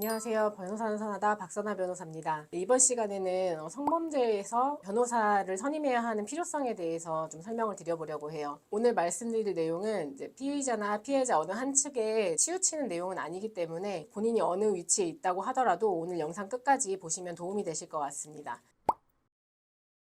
안녕하세요. 변호사는 선하다 박선아 변호사입니다. 이번 시간에는 성범죄에서 변호사를 선임해야 하는 필요성에 대해서 좀 설명을 드려보려고 해요. 오늘 말씀드릴 내용은 이제 피의자나 피해자 어느 한 측에 치우치는 내용은 아니기 때문에 본인이 어느 위치에 있다고 하더라도 오늘 영상 끝까지 보시면 도움이 되실 것 같습니다.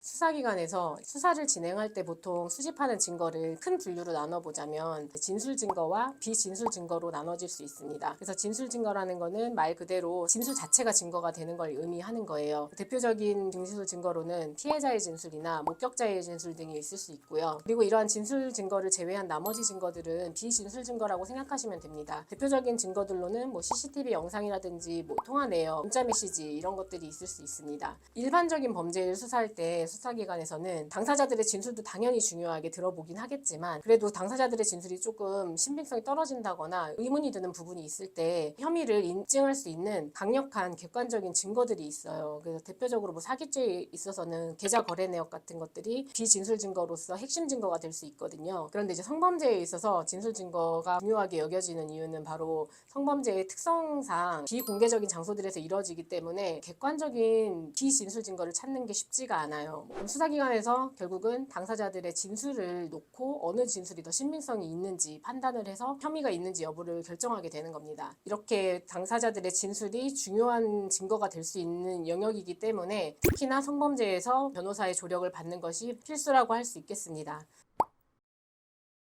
수사기관에서 수사를 진행할 때 보통 수집하는 증거를 큰 분류로 나눠보자면 진술 증거와 비진술 증거로 나눠질 수 있습니다. 그래서 진술 증거라는 거는 말 그대로 진술 자체가 증거가 되는 걸 의미하는 거예요. 대표적인 진술 증거로는 피해자의 진술이나 목격자의 진술 등이 있을 수 있고요. 그리고 이러한 진술 증거를 제외한 나머지 증거들은 비진술 증거라고 생각하시면 됩니다. 대표적인 증거들로는 CCTV 영상이라든지 통화 내역, 문자 메시지 이런 것들이 있을 수 있습니다. 일반적인 범죄를 수사할 때 수사기관에서는 당사자들의 진술도 당연히 중요하게 들어보긴 하겠지만 그래도 당사자들의 진술이 조금 신빙성이 떨어진다거나 의문이 드는 부분이 있을 때 혐의를 인증할 수 있는 강력한 객관적인 증거들이 있어요. 그래서 대표적으로 사기죄에 있어서는 계좌 거래 내역 같은 것들이 비진술 증거로서 핵심 증거가 될 수 있거든요. 그런데 이제 성범죄에 있어서 진술 증거가 중요하게 여겨지는 이유는 바로 성범죄의 특성상 비공개적인 장소들에서 이루어지기 때문에 객관적인 비진술 증거를 찾는 게 쉽지가 않아요. 수사기관에서 결국은 당사자들의 진술을 놓고 어느 진술이 더 신빙성이 있는지 판단을 해서 혐의가 있는지 여부를 결정하게 되는 겁니다. 이렇게 당사자들의 진술이 중요한 증거가 될 수 있는 영역이기 때문에 특히나 성범죄에서 변호사의 조력을 받는 것이 필수라고 할 수 있겠습니다.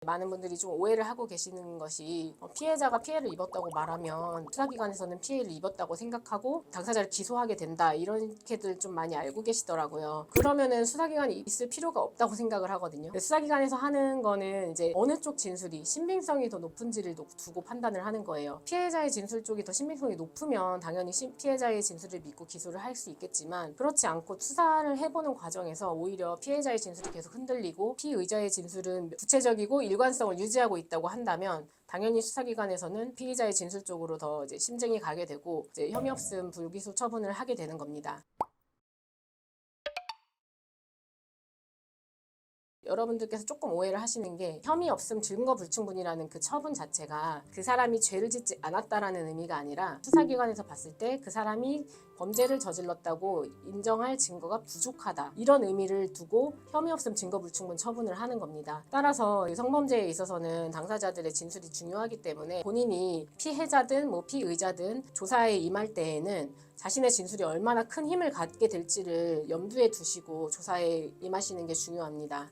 많은 분들이 좀 오해를 하고 계시는 것이 피해자가 피해를 입었다고 말하면 수사기관에서는 피해를 입었다고 생각하고 당사자를 기소하게 된다 이렇게들 좀 많이 알고 계시더라고요. 그러면은 수사기관이 있을 필요가 없다고 생각을 하거든요. 수사기관에서 하는 거는 이제 어느 쪽 진술이 신빙성이 더 높은지를 두고 판단을 하는 거예요. 피해자의 진술 쪽이 더 신빙성이 높으면 당연히 피해자의 진술을 믿고 기소를 할 수 있겠지만 그렇지 않고 수사를 해보는 과정에서 오히려 피해자의 진술이 계속 흔들리고 피의자의 진술은 구체적이고 일관성을 유지하고 있다고 한다면 당연히 수사기관에서는 피의자의 진술 쪽으로 더 심증이 가게 되고 혐의 없음 불기소 처분을 하게 되는 겁니다. 여러분들께서 조금 오해를 하시는 게 혐의 없음 증거 불충분이라는 그 처분 자체가 그 사람이 죄를 짓지 않았다라는 의미가 아니라 수사기관에서 봤을 때 그 사람이 범죄를 저질렀다고 인정할 증거가 부족하다 이런 의미를 두고 혐의 없음 증거 불충분 처분을 하는 겁니다. 따라서 성범죄에 있어서는 당사자들의 진술이 중요하기 때문에 본인이 피해자든 피의자든 조사에 임할 때에는 자신의 진술이 얼마나 큰 힘을 갖게 될지를 염두에 두시고 조사에 임하시는 게 중요합니다.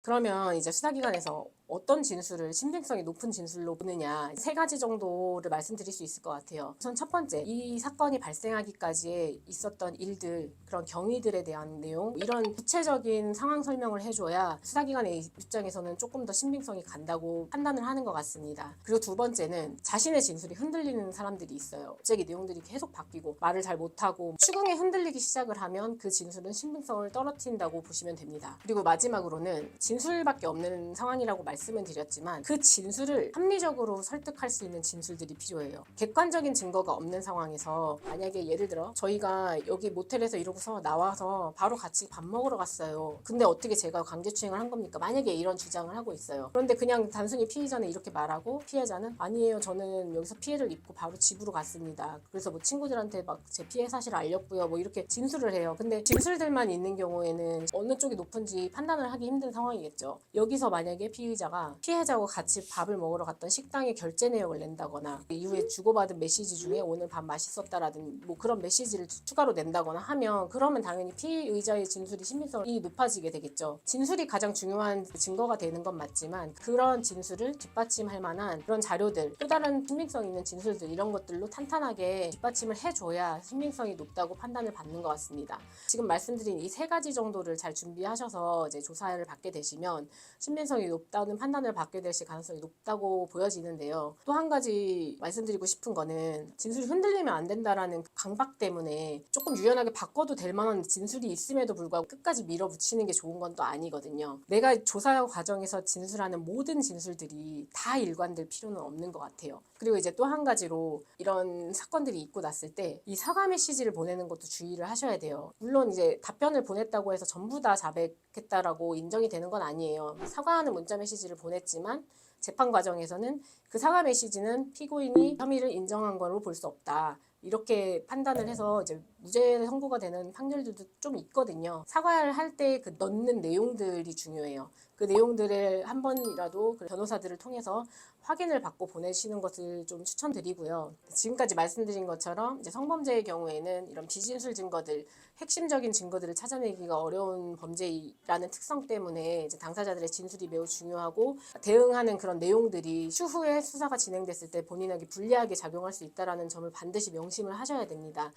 그러면 이제 수사기관에서 어떤 진술을 신빙성이 높은 진술로 보느냐 세 가지 정도를 말씀드릴 수 있을 것 같아요. 우선 첫 번째, 이 사건이 발생하기까지 있었던 일들, 그런 경위들에 대한 내용 이런 구체적인 상황 설명을 해줘야 수사기관의 입장에서는 조금 더 신빙성이 간다고 판단을 하는 것 같습니다. 그리고 두 번째는 자신의 진술이 흔들리는 사람들이 있어요. 갑자기 내용들이 계속 바뀌고 말을 잘 못하고 추궁에 흔들리기 시작을 하면 그 진술은 신빙성을 떨어뜨린다고 보시면 됩니다. 그리고 마지막으로는 진술밖에 없는 상황이라고 말씀을 드렸지만 그 진술을 합리적으로 설득할 수 있는 진술들이 필요해요. 객관적인 증거가 없는 상황에서 만약에 예를 들어 저희가 여기 모텔에서 이러고서 나와서 바로 같이 밥 먹으러 갔어요. 근데 어떻게 제가 강제추행을 한 겁니까? 만약에 이런 주장을 하고 있어요. 그런데 그냥 단순히 피의자는 이렇게 말하고 피해자는 아니에요. 저는 여기서 피해를 입고 바로 집으로 갔습니다. 그래서 친구들한테 막 제 피해 사실을 알렸고요. 이렇게 진술을 해요. 근데 진술들만 있는 경우에는 어느 쪽이 높은지 판단을 하기 힘든 상황이겠죠. 여기서 만약에 피의자가 피해자와 같이 밥을 먹으러 갔던 식당의 결제 내역을 낸다거나 이후에 주고받은 메시지 중에 오늘 밥 맛있었다라든 그런 메시지를 추가로 낸다거나 하면 그러면 당연히 피의자의 진술이 신빙성이 높아지게 되겠죠. 진술이 가장 중요한 증거가 되는 건 맞지만 그런 진술을 뒷받침할 만한 그런 자료들 또 다른 신빙성 있는 진술들 이런 것들로 탄탄하게 뒷받침을 해줘야 신빙성이 높다고 판단을 받는 것 같습니다. 지금 말씀드린 이 세 가지 정도를 잘 준비하셔서 조사를 받게 되시면 신빙성이 높다는 판단을 받게 되실 가능성이 높다고 보여지는데요. 또 한 가지 말씀드리고 싶은 거는 진술이 흔들리면 안 된다라는 강박 때문에 조금 유연하게 바꿔도 될 만한 진술이 있음에도 불구하고 끝까지 밀어붙이는 게 좋은 건 또 아니거든요. 내가 조사 과정에서 진술하는 모든 진술들이 다 일관될 필요는 없는 것 같아요. 그리고 이제 또 한 가지로 이런 사건들이 있고 났을 때 이 사과 메시지를 보내는 것도 주의를 하셔야 돼요. 물론 이제 답변을 보냈다고 해서 전부 다 자백했다라고 인정이 되는 건 아니에요. 사과하는 문자 메시지를 보냈지만 재판 과정에서는 그 사과 메시지는 피고인이 혐의를 인정한 거로 볼 수 없다. 이렇게 판단을 해서 이제 무죄 선고가 되는 판결들도 좀 있거든요. 사과를 할 때 그 넣는 내용들이 중요해요. 그 내용들을 한 번이라도 그 변호사들을 통해서 확인을 받고 보내시는 것을 좀 추천드리고요. 지금까지 말씀드린 것처럼 이제 성범죄의 경우에는 이런 비진술 증거들, 핵심적인 증거들을 찾아내기가 어려운 범죄라는 특성 때문에 이제 당사자들의 진술이 매우 중요하고 대응하는 그런 내용들이 추후에 수사가 진행됐을 때 본인에게 불리하게 작용할 수 있다는 점을 반드시 명심을 하셔야 됩니다.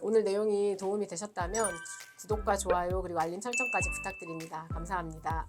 오늘 내용이 도움이 되셨다면 구독과 좋아요 그리고 알림 설정까지 부탁드립니다. 감사합니다.